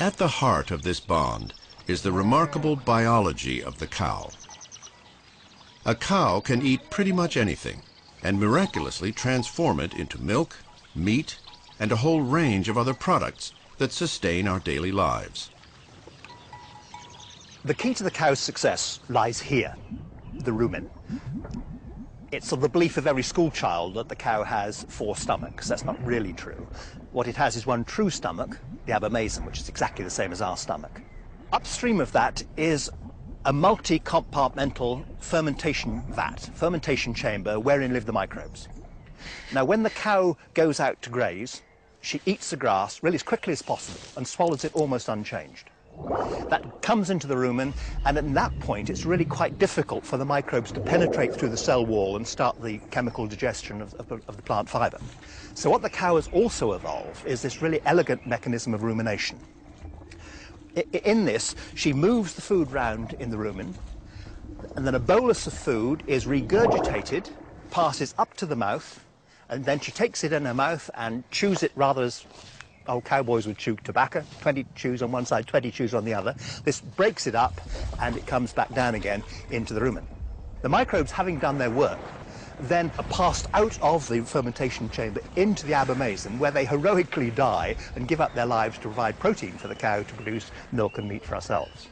At the heart of this bond is the remarkable biology of the cow. A cow can eat pretty much anything and miraculously transform it into milk, meat, and a whole range of other products that sustain our daily lives. The key to the cow's success lies here, the rumen. It's sort of the belief of every school child that the cow has 4 stomachs. That's not really true. What it has is one true stomach, the abomasum, which is exactly the same as our stomach. Upstream of that is a multi-compartmental fermentation vat, fermentation chamber, wherein live the microbes. Now, when the cow goes out to graze, she eats the grass really as quickly as possible and swallows it almost unchanged. That comes into the rumen, and at that point it's really quite difficult for the microbes to penetrate through the cell wall and start the chemical digestion of the plant fibre. So what the cow has also evolved is this really elegant mechanism of rumination. In this, she moves the food round in the rumen, and then a bolus of food is regurgitated, passes up to the mouth, and then she takes it in her mouth and chews it rather as old cowboys would chew tobacco, 20 chews on one side, 20 chews on the other. This breaks it up, and it comes back down again into the rumen. The microbes, having done their work, then are passed out of the fermentation chamber into the abomasum, where they heroically die and give up their lives to provide protein for the cow to produce milk and meat for ourselves.